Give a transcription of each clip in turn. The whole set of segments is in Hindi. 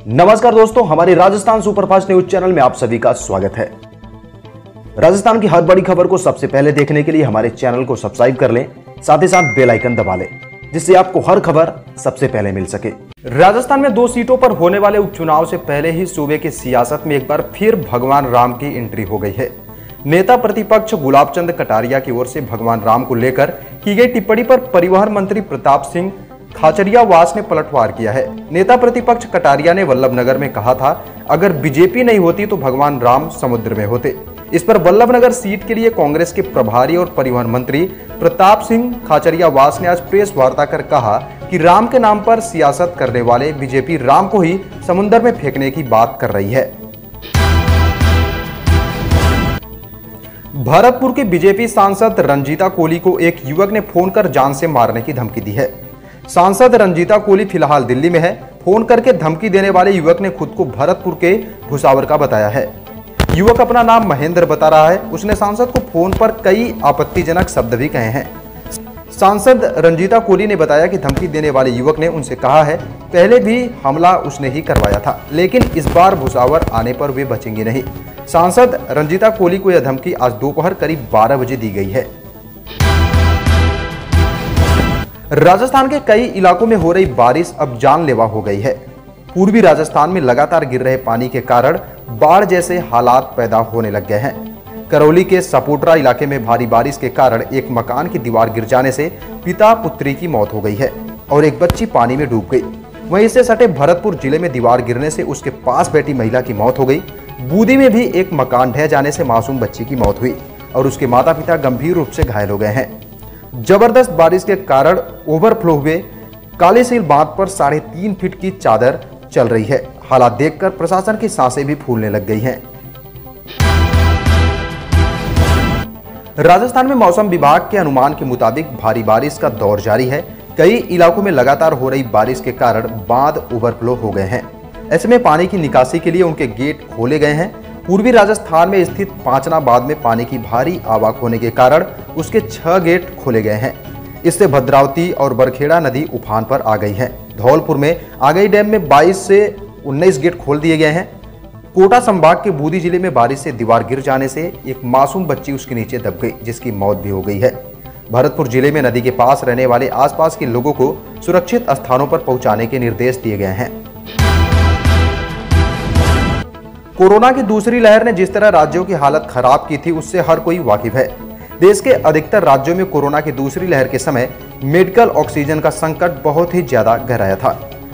नमस्कार दोस्तों, हमारे राजस्थान सुपरफास्ट न्यूज चैनल में आप सभी का स्वागत है। राजस्थान की हर बड़ी खबर को सबसे पहले देखने के लिए हमारे चैनल को सब्सक्राइब कर लें, साथ ही साथ बेल आइकन दबा लें, जिससे आपको हर खबर सबसे पहले मिल सके। राजस्थान में 2 सीटों पर होने वाले उपचुनाव से पहले ही सूबे की सियासत में एक बार फिर भगवान राम की एंट्री हो गई है। नेता प्रतिपक्ष गुलाब चंद कटारिया की ओर से भगवान राम को लेकर की गई टिप्पणी पर परिवहन मंत्री प्रताप सिंह खाचरियावास ने पलटवार किया है। नेता प्रतिपक्ष कटारिया ने वल्लभनगर में कहा था, अगर बीजेपी नहीं होती तो भगवान राम समुद्र में होते। इस पर वल्लभनगर सीट के लिए कांग्रेस के प्रभारी और परिवहन मंत्री प्रताप सिंह खाचरियावास ने आज प्रेस वार्ता कर कहा कि राम के नाम पर सियासत करने वाले बीजेपी राम को ही समुद्र में फेंकने की बात कर रही है। भरतपुर के बीजेपी सांसद रंजीता कोली को एक युवक ने फोन कर जान से मारने की धमकी दी है। सांसद रंजीता कोली फिलहाल दिल्ली में है। फोन करके धमकी देने वाले युवक ने खुद को भरतपुर के भुसावर का बताया है। युवक अपना नाम महेंद्र बता रहा है। उसने सांसद को फोन पर कई आपत्तिजनक शब्द भी कहे हैं। सांसद रंजीता कोली ने बताया कि धमकी देने वाले युवक ने उनसे कहा है, पहले भी हमला उसने ही करवाया था, लेकिन इस बार भुसावर आने पर वे बचेंगे नहीं। सांसद रंजीता कोली को यह धमकी आज दोपहर करीब 12 बजे दी गई है। राजस्थान के कई इलाकों में हो रही बारिश अब जानलेवा हो गई है। पूर्वी राजस्थान में लगातार गिर रहे पानी के कारण बाढ़ जैसे हालात पैदा होने लग गए हैं। करौली के सपोटरा इलाके में भारी बारिश के कारण एक मकान की दीवार गिर जाने से पिता पुत्री की मौत हो गई है और एक बच्ची पानी में डूब गई। वहीं इससे सटे भरतपुर जिले में दीवार गिरने से उसके पास बैठी महिला की मौत हो गई। बूंदी में भी एक मकान ढह जाने से मासूम बच्ची की मौत हुई और उसके माता पिता गंभीर रूप से घायल हो गए हैं। जबरदस्त बारिश के कारण ओवरफ्लो हुए कालीसील बांध पर 3.5 फीट की चादर चल रही है। हालात देखकर प्रशासन की सांसें भी फूलने लग गई हैं। राजस्थान में मौसम विभाग के अनुमान के मुताबिक भारी बारिश का दौर जारी है। कई इलाकों में लगातार हो रही बारिश के कारण बांध ओवरफ्लो हो गए हैं। ऐसे में पानी की निकासी के लिए उनके गेट खोले गए हैं। पूर्वी राजस्थान में स्थित पांचना बांध में पानी की भारी आवक होने के कारण उसके 6 गेट खोले गए हैं। इससे भद्रावती और बरखेड़ा नदी उफान पर आ गई है। धौलपुर में आगई डैम में 22 से 19 गेट खोल दिए गए हैं। कोटा संभाग के बूंदी जिले में बारिश से दीवार गिर जाने से एक मासूम बच्ची उसके नीचे दब गई, जिसकी मौत भी हो गई है। भरतपुर जिले में नदी के पास रहने वाले आसपास के लोगों को सुरक्षित स्थानों पर पहुंचाने के निर्देश दिए गए हैं। कोरोना की दूसरी लहर ने जिस तरह राज्यों की हालत खराब की थी, उससे हर कोई वाकिफ है। देश के अधिकतर राज्यों में कोरोना की दूसरी लहर के समय मेडिकल ऑक्सीजन का संकट बहुत ही ज्यादा गहराया था।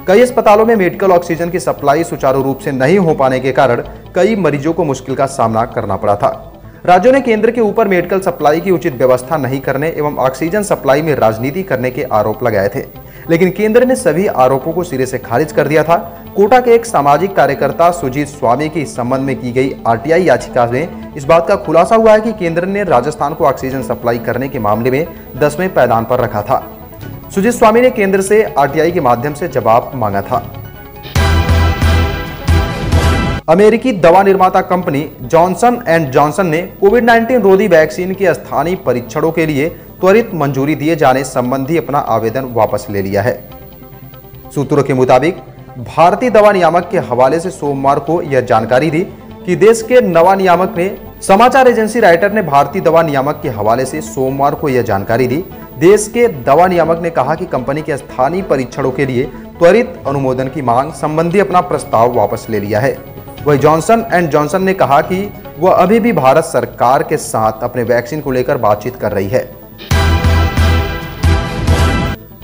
कई अस्पतालों में मेडिकल ऑक्सीजन की सप्लाई सुचारू रूप से नहीं हो पाने के कारण कई मरीजों को मुश्किल का सामना करना पड़ा था। राज्यों ने केंद्र के ऊपर मेडिकल सप्लाई की उचित व्यवस्था नहीं करने एवं ऑक्सीजन सप्लाई में राजनीति करने के आरोप लगाए थे, लेकिन केंद्र ने सभी आरोपों को सिरे से खारिज कर दिया था। कोटा के एक सामाजिक कार्यकर्ता सुजीत स्वामी की इस संबंध में की गई आरटीआई याचिका में इस बात का खुलासा हुआ है कि केंद्र ने राजस्थान को ऑक्सीजन सप्लाई करने के मामले में 10वें पायदान पर रखा था। सुजीत स्वामी ने केंद्र से आरटीआई के माध्यम से जवाब मांगा था। अमेरिकी दवा निर्माता कंपनी जॉनसन एंड जॉनसन ने कोविड-19 रोधी वैक्सीन के स्थानीय परीक्षणों के लिए त्वरित मंजूरी दिए जाने संबंधी अपना आवेदन वापस ले लिया है। सूत्रों के मुताबिक भारतीय दवा नियामक के हवाले से सोमवार को यह जानकारी दी कि देश के दवा नियामक ने समाचार एजेंसी राइटर ने भारतीय दवा नियामक के हवाले से सोमवार को यह जानकारी दी। देश के दवा नियामक ने कहा कि कंपनी के स्थानीय परीक्षणों के लिए त्वरित अनुमोदन की मांग संबंधी अपना प्रस्ताव वापस ले लिया है। वही जॉनसन एंड जॉनसन ने कहा कि वह अभी भी भारत सरकार के साथ अपने वैक्सीन को लेकर बातचीत कर रही है।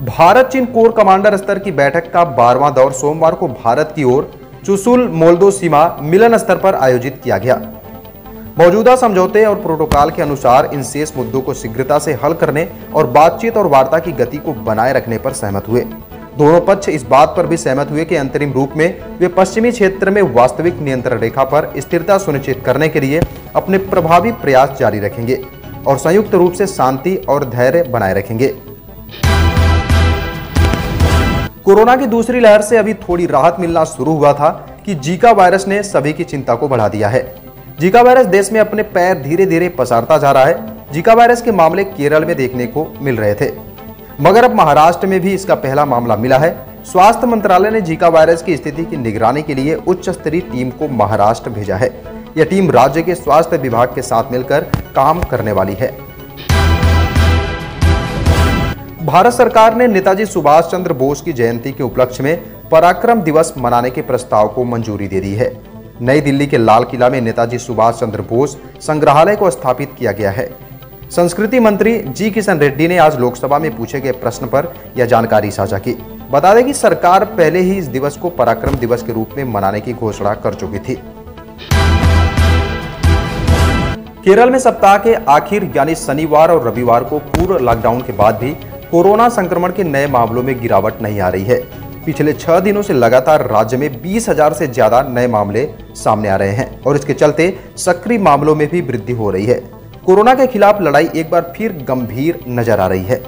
भारत चीन कोर कमांडर स्तर की बैठक का 12वां दौर सोमवार को भारत की ओर चुशुल मोल्दो सीमा मिलन स्तर पर आयोजित किया गया। मौजूदा समझौते और प्रोटोकॉल के अनुसार इन शेष मुद्दों को शीघ्रता से हल करने और बातचीत और वार्ता की गति को बनाए रखने पर सहमत हुए। दोनों पक्ष इस बात पर भी सहमत हुए कि अंतरिम रूप में वे पश्चिमी क्षेत्र में वास्तविक नियंत्रण रेखा पर स्थिरता सुनिश्चित करने के लिए अपने प्रभावी प्रयास जारी रखेंगे और संयुक्त रूप से शांति और धैर्य बनाए रखेंगे। कोरोना की दूसरी लहर से अभी थोड़ी राहत मिलना शुरू हुआ था कि जीका वायरस ने सभी की चिंता को बढ़ा दिया है। जीका वायरस देश में अपने पैर धीरे धीरे पसारता जा रहा है। जीका वायरस के मामले केरल में देखने को मिल रहे थे, मगर अब महाराष्ट्र में भी इसका पहला मामला मिला है। स्वास्थ्य मंत्रालय ने जीका वायरस की स्थिति की निगरानी के लिए उच्च स्तरीय टीम को महाराष्ट्र भेजा है। यह टीम राज्य के स्वास्थ्य विभाग के साथ मिलकर काम करने वाली है। भारत सरकार ने नेताजी सुभाष चंद्र बोस की जयंती के उपलक्ष्य में पराक्रम दिवस मनाने के प्रस्ताव को मंजूरी दे दी है। नई दिल्ली के लाल किला में नेताजी सुभाष चंद्र बोस संग्रहालय को स्थापित किया गया है। संस्कृति मंत्री जी किशन रेड्डी ने आज लोकसभा में पूछे गए प्रश्न पर यह जानकारी साझा की। बता दें कि सरकार पहले ही इस दिवस को पराक्रम दिवस के रूप में मनाने की घोषणा कर चुकी थी। केरल में सप्ताह के आखिर यानी शनिवार और रविवार को पूर्व लॉकडाउन के बाद भी कोरोना संक्रमण के नए मामलों में गिरावट नहीं आ रही है। पिछले 6 दिनों से लगातार राज्य में 20,000 से ज्यादा नए मामले सामने आ रहे हैं और इसके चलते सक्रिय मामलों में भी वृद्धि हो रही है। कोरोना के खिलाफ लड़ाई एक बार फिर गंभीर नजर आ रही है।